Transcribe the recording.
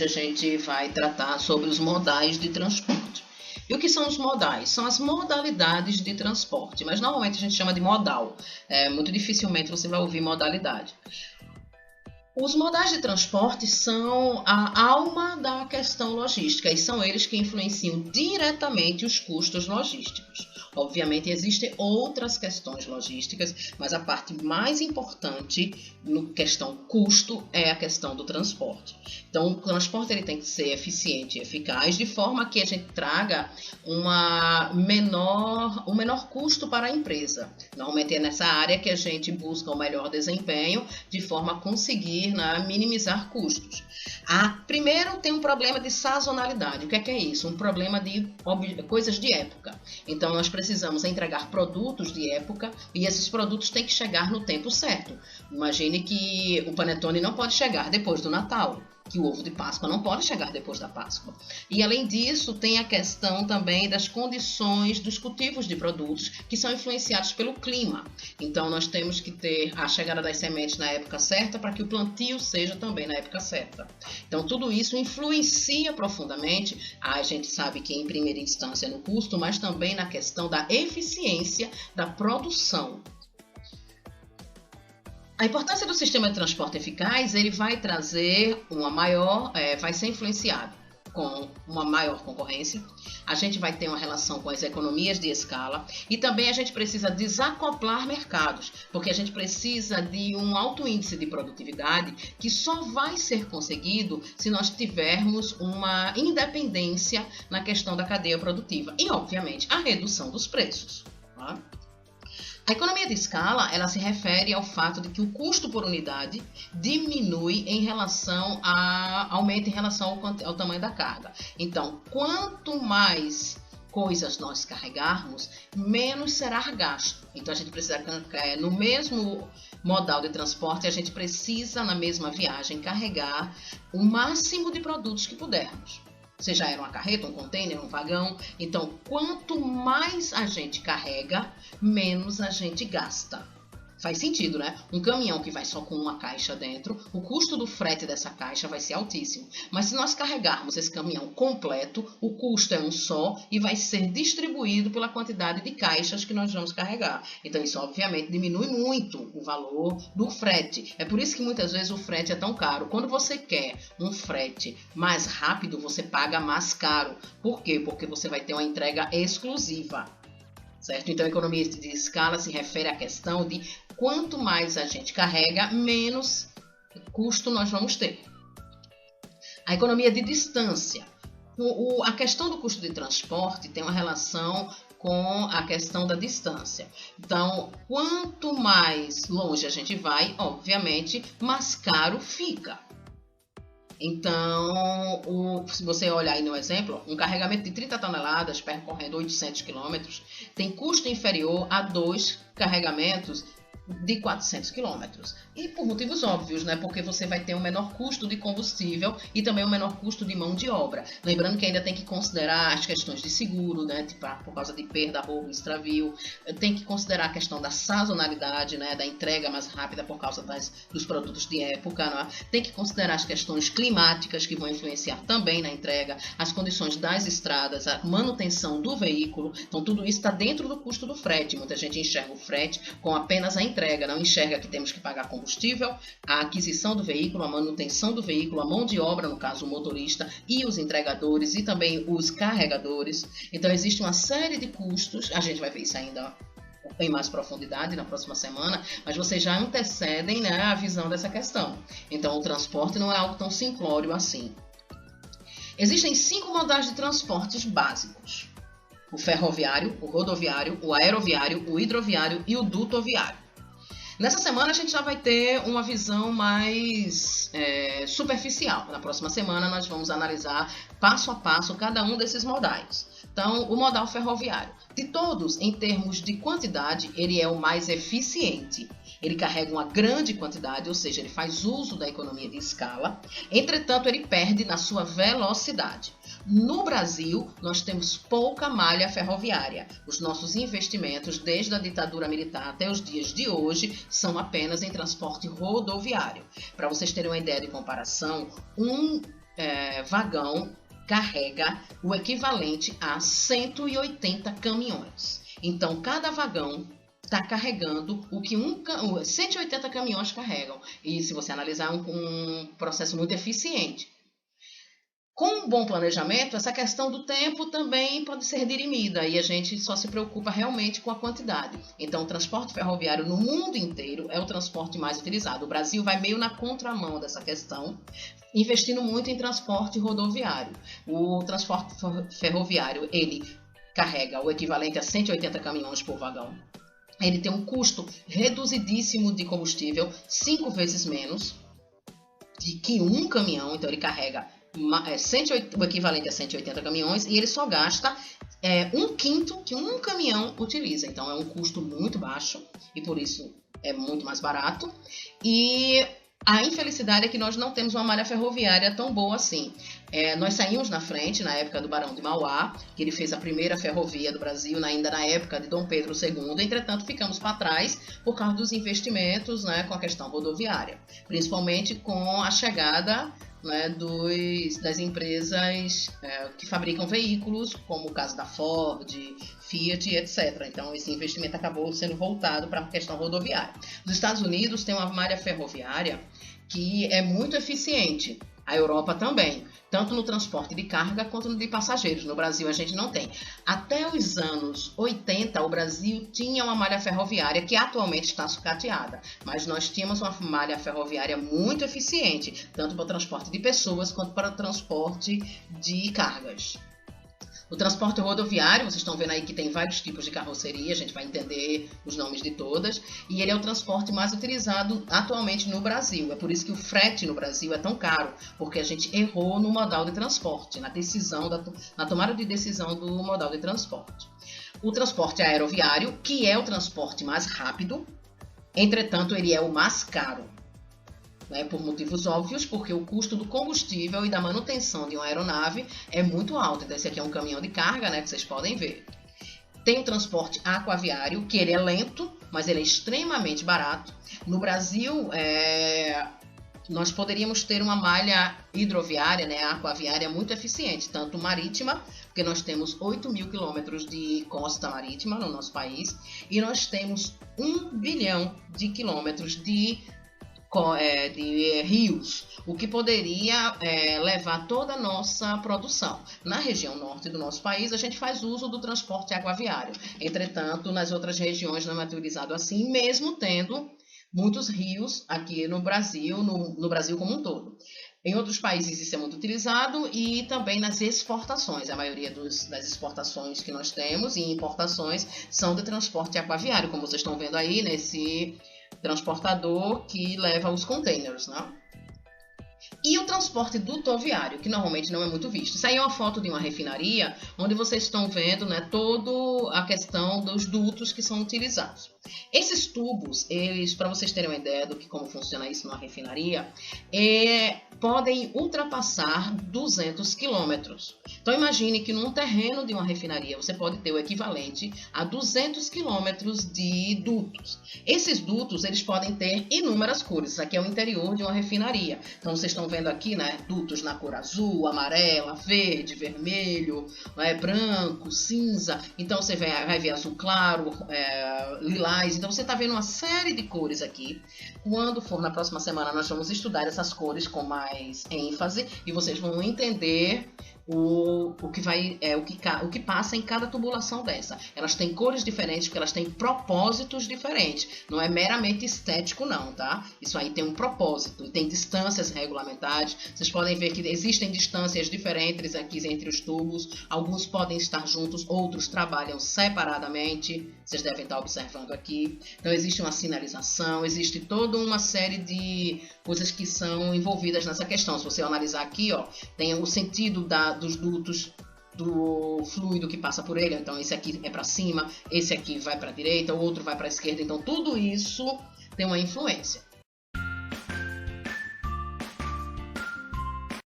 a gente vai tratar sobre os modais de transporte. E o que são os modais? São as modalidades de transporte, mas normalmente a gente chama de modal. Muito dificilmente você vai ouvir modalidade. Os modais de transporte são a alma da questão logística e são eles que influenciam diretamente os custos logísticos. Obviamente, existem outras questões logísticas, mas a parte mais importante no questão custo é a questão do transporte. Então, o transporte ele tem que ser eficiente e eficaz, de forma que a gente traga um menor custo para a empresa. Normalmente é nessa área que a gente busca o melhor desempenho, de forma a conseguir minimizar custos. Primeiro tem um problema de sazonalidade. O que é isso? Um problema de coisas de época. Então nós precisamos entregar produtos de época e esses produtos têm que chegar no tempo certo. Imagine que o panetone não pode chegar depois do Natal, que o ovo de Páscoa não pode chegar depois da Páscoa. E além disso, tem a questão também das condições dos cultivos de produtos que são influenciados pelo clima. Então nós temos que ter a chegada das sementes na época certa para que o plantio seja também na época certa. Então tudo isso influencia profundamente, a gente sabe que em primeira instância no custo, mas também na questão da eficiência da produção. A importância do sistema de transporte eficaz, ele vai trazer vai ser influenciado com uma maior concorrência, a gente vai ter uma relação com as economias de escala e também a gente precisa desacoplar mercados, porque a gente precisa de um alto índice de produtividade que só vai ser conseguido se nós tivermos uma independência na questão da cadeia produtiva e, obviamente, a redução dos preços. Tá? A economia de escala, ela se refere ao fato de que o custo por unidade aumenta em relação ao tamanho da carga. Então, quanto mais coisas nós carregarmos, menos será gasto. Então, a gente precisa, no mesmo modal de transporte, a gente precisa, na mesma viagem, carregar o máximo de produtos que pudermos. Seja era uma carreta, um container, um vagão. Então, quanto mais a gente carrega, menos a gente gasta. Faz sentido, né? Um caminhão que vai só com uma caixa dentro, o custo do frete dessa caixa vai ser altíssimo. Mas se nós carregarmos esse caminhão completo, o custo é um só e vai ser distribuído pela quantidade de caixas que nós vamos carregar. Então, isso obviamente diminui muito o valor do frete. É por isso que muitas vezes o frete é tão caro. Quando você quer um frete mais rápido, você paga mais caro. Por quê? Porque você vai ter uma entrega exclusiva. Certo? Então, a economia de escala se refere à questão de quanto mais a gente carrega, menos custo nós vamos ter. A economia de distância. A questão do custo de transporte tem uma relação com a questão da distância. Então, quanto mais longe a gente vai, obviamente, mais caro fica. Então, se você olhar aí no exemplo, um carregamento de 30 toneladas percorrendo 800 km tem custo inferior a 2 carregamentos de 400 km. E por motivos óbvios, né? Porque você vai ter um menor custo de combustível e também um menor custo de mão de obra. Lembrando que ainda tem que considerar as questões de seguro, né? Tipo, por causa de perda, roubo, extravio. Tem que considerar a questão da sazonalidade, né? Da entrega mais rápida por causa dos produtos de época, né? Tem que considerar as questões climáticas que vão influenciar também na entrega, as condições das estradas, a manutenção do veículo. Então, tudo isso está dentro do custo do frete. Muita gente enxerga o frete com apenas a entrega, não enxerga que temos que pagar combustível, a aquisição do veículo, a manutenção do veículo, a mão de obra, no caso o motorista, e os entregadores e também os carregadores. Então existe uma série de custos, a gente vai ver isso ainda em mais profundidade na próxima semana, mas vocês já antecedem, né, a visão dessa questão. Então o transporte não é algo tão simplório assim. Existem 5 modais de transportes básicos: o ferroviário, o rodoviário, o aeroviário, o hidroviário e o dutoviário. Nessa semana a gente já vai ter uma visão mais superficial. Na próxima semana nós vamos analisar passo a passo cada um desses modais. Então, o modal ferroviário. De todos, em termos de quantidade, ele é o mais eficiente. Ele carrega uma grande quantidade, ou seja, ele faz uso da economia de escala. Entretanto, ele perde na sua velocidade. No Brasil, nós temos pouca malha ferroviária. Os nossos investimentos, desde a ditadura militar até os dias de hoje, são apenas em transporte rodoviário. Para vocês terem uma ideia de comparação, um vagão carrega o equivalente a 180 caminhões. Então, cada vagão está carregando o que 180 caminhões carregam. E se você analisar, um processo muito eficiente. Com um bom planejamento, essa questão do tempo também pode ser dirimida e a gente só se preocupa realmente com a quantidade. Então, o transporte ferroviário no mundo inteiro é o transporte mais utilizado. O Brasil vai meio na contramão dessa questão, investindo muito em transporte rodoviário. O transporte ferroviário, ele carrega o equivalente a 180 caminhões por vagão. Ele tem um custo reduzidíssimo de combustível, 5 vezes menos que um caminhão, então ele carrega o equivalente a 180 caminhões e ele só gasta 1/5 que um caminhão utiliza. Então é um custo muito baixo e por isso é muito mais barato. E a infelicidade é que nós não temos uma malha ferroviária tão boa assim. Nós saímos na frente na época do Barão de Mauá, que ele fez a primeira ferrovia do Brasil, ainda na época de Dom Pedro II. Entretanto, ficamos para trás por causa dos investimentos, né, com a questão rodoviária, principalmente com a chegada, né, das empresas que fabricam veículos, como o caso da Ford, Fiat, etc. Então, esse investimento acabou sendo voltado para a questão rodoviária. Os Estados Unidos têm uma malha ferroviária que é muito eficiente. A Europa também, tanto no transporte de carga quanto no de passageiros. No Brasil a gente não tem. Até os anos 80, o Brasil tinha uma malha ferroviária que atualmente está sucateada, mas nós tínhamos uma malha ferroviária muito eficiente, tanto para o transporte de pessoas quanto para o transporte de cargas. O transporte rodoviário, vocês estão vendo aí que tem vários tipos de carroceria, a gente vai entender os nomes de todas, e ele é o transporte mais utilizado atualmente no Brasil. É por isso que o frete no Brasil é tão caro, porque a gente errou no modal de transporte, na tomada de decisão do modal de transporte. O transporte aeroviário, que é o transporte mais rápido, entretanto ele é o mais caro. Por motivos óbvios, porque o custo do combustível e da manutenção de uma aeronave é muito alto. Então, esse aqui é um caminhão de carga, né, que vocês podem ver. Tem o transporte aquaviário, que ele é lento, mas ele é extremamente barato. No Brasil, nós poderíamos ter uma malha hidroviária, né, aquaviária muito eficiente, tanto marítima, porque nós temos 8.000 quilômetros de costa marítima no nosso país, e nós temos 1 bilhão de quilômetros de rios, o que poderia levar toda a nossa produção. Na região norte do nosso país, a gente faz uso do transporte aquaviário. Entretanto, nas outras regiões não é utilizado assim, mesmo tendo muitos rios aqui no Brasil, no Brasil como um todo. Em outros países isso é muito utilizado e também nas exportações. A maioria das exportações que nós temos e importações são de transporte aquaviário, como vocês estão vendo aí nesse transportador que leva os containers, né? E o transporte dutoviário, que normalmente não é muito visto. Isso aí é uma foto de uma refinaria, onde vocês estão vendo, né, toda a questão dos dutos que são utilizados. Esses tubos, eles, para vocês terem uma ideia do que como funciona isso numa refinaria, podem ultrapassar 200 quilômetros. Então imagine que num terreno de uma refinaria você pode ter o equivalente a 200 quilômetros de dutos. Esses dutos, eles podem ter inúmeras cores. Isso aqui é o interior de uma refinaria. Então vocês estão vendo aqui, né, dutos na cor azul, amarela, verde, vermelho, branco, cinza. Então você vai ver azul claro, lilás. Então você está vendo uma série de cores aqui. Quando for na próxima semana, nós vamos estudar essas cores com mais ênfase e vocês vão entender o que passa em cada tubulação dessa. Elas têm cores diferentes porque elas têm propósitos diferentes. Não é meramente estético não, tá? Isso aí tem um propósito e tem distâncias regulamentares. Vocês podem ver que existem distâncias diferentes aqui entre os tubos. Alguns podem estar juntos, outros trabalham separadamente. Vocês devem estar observando aqui. Então existe uma sinalização, existe toda uma série de coisas que são envolvidas nessa questão. Se você analisar aqui, ó, tem o sentido dos dutos do fluido que passa por ele. Então esse aqui é para cima, esse aqui vai para a direita, o outro vai para a esquerda. Então tudo isso tem uma influência.